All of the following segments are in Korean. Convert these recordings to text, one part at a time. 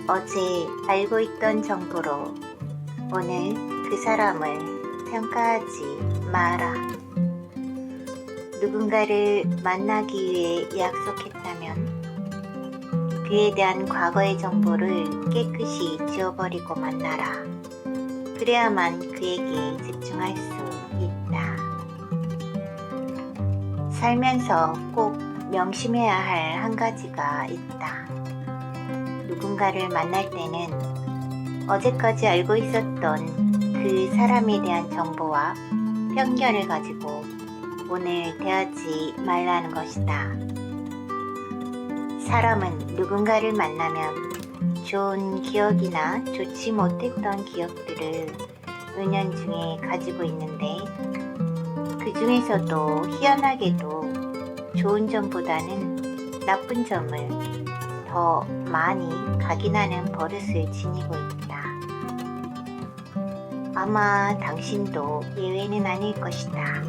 어제 알고 있던 정보로 오늘 그 사람을 평가하지 마라. 누군가를 만나기 위해 약속했다면 그에 대한 과거의 정보를 깨끗이 지워버리고 만나라. 그래야만 그에게 집중할 수 있다. 살면서 꼭 명심해야 할 한 가지가 있다. 누군가를 만날 때는 어제까지 알고 있었던 그 사람에 대한 정보와 편견을 가지고 오늘 대하지 말라는 것이다. 사람은 누군가를 만나면 좋은 기억이나 좋지 못했던 기억들을 은연중에 가지고 있는데 그 중에서도 희한하게도 좋은 점보다는 나쁜 점을 더 많이 각인하는 버릇을 지니고 있다. 아마 당신도 예외는 아닐 것이다.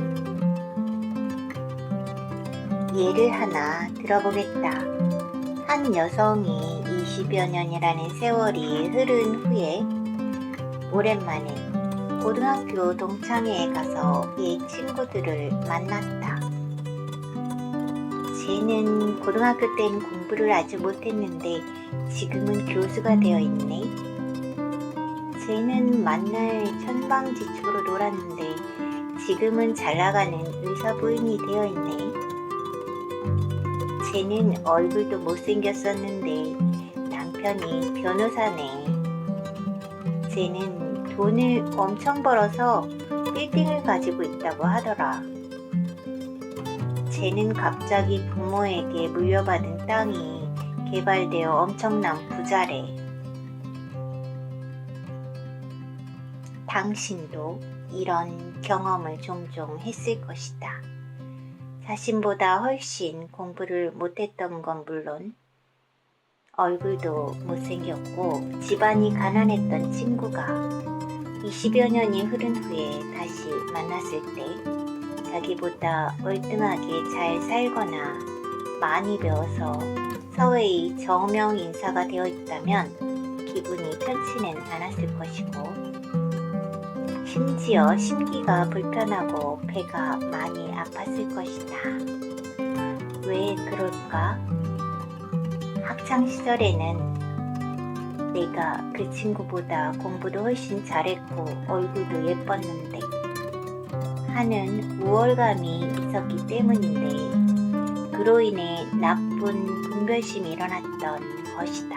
예를 하나 들어보겠다. 한 여성이 20여 년이라는 세월이 흐른 후에 오랜만에 고등학교 동창회에 가서 옛 친구들을 만났다. 쟤는 고등학교 땐 공부를 아주 못했는데 지금은 교수가 되어 있네. 쟤는 만날 천방지축으로 놀았는데 지금은 잘나가는 의사 부인이 되어 있네. 쟤는 얼굴도 못생겼었는데 남편이 변호사네. 쟤는 돈을 엄청 벌어서 빌딩을 가지고 있다고 하더라. 쟤는 갑자기 부모에게 물려받은 땅이 개발되어 엄청난 부자래. 당신도 이런 경험을 종종 했을 것이다. 자신보다 훨씬 공부를 못했던 건 물론 얼굴도 못생겼고 집안이 가난했던 친구가 20여 년이 흐른 후에 다시 만났을 때 자기보다 월등하게 잘 살거나 많이 배워서 사회의 정명 인사가 되어 있다면 기분이 편치는 않았을 것이고 심지어 심기가 불편하고 배가 많이 아팠을 것이다. 왜 그럴까? 학창시절에는 내가 그 친구보다 공부도 훨씬 잘했고 얼굴도 예뻤는데 하는 우월감이 있었기 때문인데 그로 인해 나쁜 분별심이 일어났던 것이다.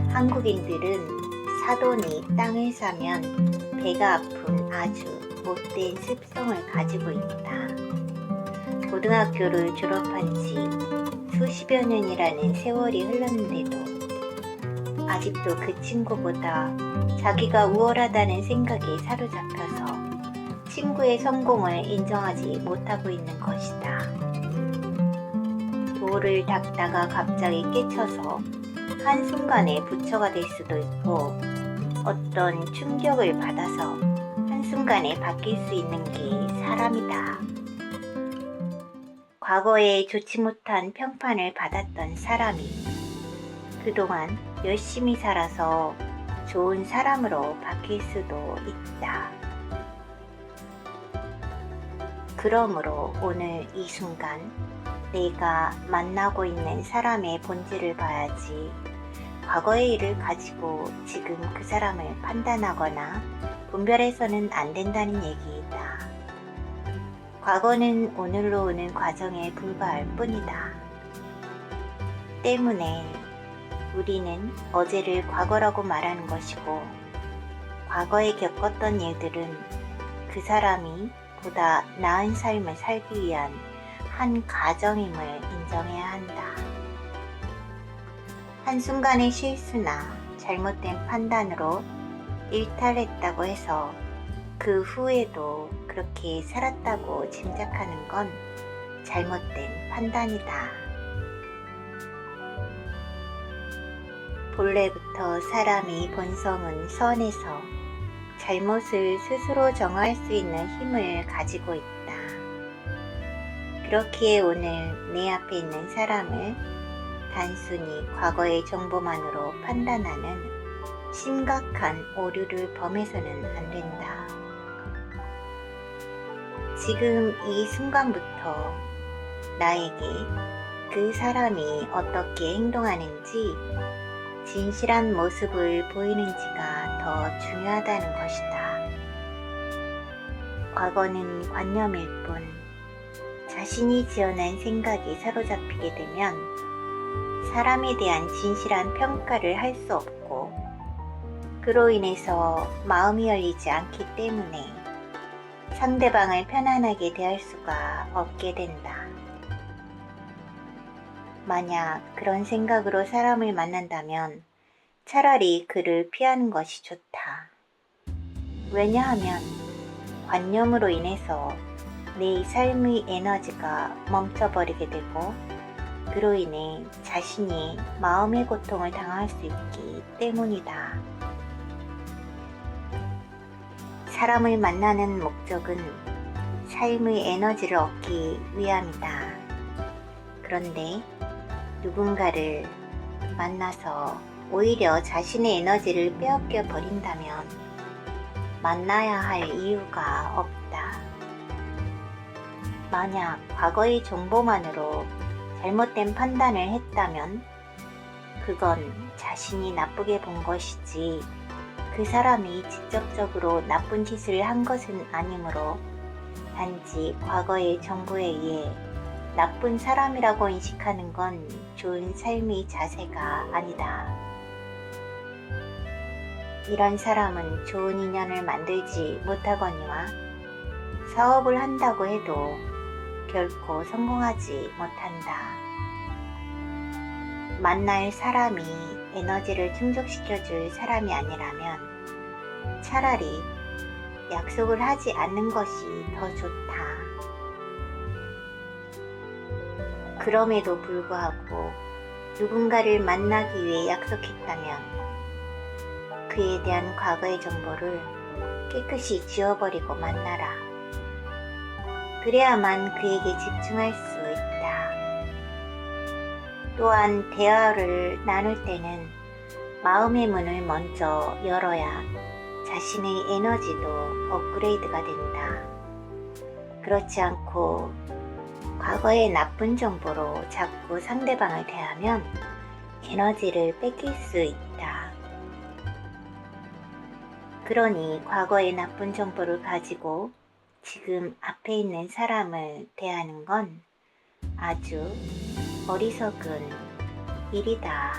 한국인들은 사돈이 땅을 사면 배가 아픈 아주 못된 습성을 가지고 있다. 고등학교를 졸업한 지 수십여 년이라는 세월이 흘렀는데도 아직도 그 친구보다 자기가 우월하다는 생각에 사로잡혀서 친구의 성공을 인정하지 못하고 있는 것이다. 돌을 닦다가 갑자기 깨쳐서 한순간에 부처가 될 수도 있고 어떤 충격을 받아서 한순간에 바뀔 수 있는 게 사람이다. 과거에 좋지 못한 평판을 받았던 사람이 그동안 열심히 살아서 좋은 사람으로 바뀔 수도 있다. 그러므로 오늘 이 순간 내가 만나고 있는 사람의 본질을 봐야지 과거의 일을 가지고 지금 그 사람을 판단하거나 분별해서는 안 된다는 얘기이다. 과거는 오늘로 오는 과정에 불과할 뿐이다. 때문에 우리는 어제를 과거라고 말하는 것이고 과거에 겪었던 일들은 그 사람이 보다 나은 삶을 살기 위한 한 과정임을 인정해야 한다. 한순간의 실수나 잘못된 판단으로 일탈했다고 해서 그 후에도 그렇게 살았다고 짐작하는 건 잘못된 판단이다. 본래부터 사람의 본성은 선해서 잘못을 스스로 정할 수 있는 힘을 가지고 있다. 그렇기에 오늘 내 앞에 있는 사람을 단순히 과거의 정보만으로 판단하는 심각한 오류를 범해서는 안 된다. 지금 이 순간부터 나에게 그 사람이 어떻게 행동하는지 진실한 모습을 보이는지가 더 중요하다는 것이다. 과거는 관념일 뿐 자신이 지어낸 생각이 사로잡히게 되면 사람에 대한 진실한 평가를 할 수 없고 그로 인해서 마음이 열리지 않기 때문에 상대방을 편안하게 대할 수가 없게 된다. 만약 그런 생각으로 사람을 만난다면 차라리 그를 피하는 것이 좋다. 왜냐하면 관념으로 인해서 내 삶의 에너지가 멈춰버리게 되고 그로 인해 자신이 마음의 고통을 당할 수 있기 때문이다. 사람을 만나는 목적은 삶의 에너지를 얻기 위함이다. 그런데 누군가를 만나서 오히려 자신의 에너지를 빼앗겨 버린다면 만나야 할 이유가 없다. 만약 과거의 정보만으로 잘못된 판단을 했다면 그건 자신이 나쁘게 본 것이지 그 사람이 직접적으로 나쁜 짓을 한 것은 아니므로 단지 과거의 정보에 의해 나쁜 사람이라고 인식하는 건 좋은 삶의 자세가 아니다. 이런 사람은 좋은 인연을 만들지 못하거니와 사업을 한다고 해도 결코 성공하지 못한다. 만날 사람이 에너지를 충족시켜줄 사람이 아니라면 차라리 약속을 하지 않는 것이 더 좋다. 그럼에도 불구하고 누군가를 만나기 위해 약속했다면 그에 대한 과거의 정보를 깨끗이 지워버리고 만나라. 그래야만 그에게 집중할 수 있다. 또한 대화를 나눌 때는 마음의 문을 먼저 열어야 자신의 에너지도 업그레이드가 된다. 그렇지 않고 과거의 나쁜 정보로 자꾸 상대방을 대하면 에너지를 뺏길 수 있다. 그러니 과거의 나쁜 정보를 가지고 지금 앞에 있는 사람을 대하는 건 아주 어리석은 일이다.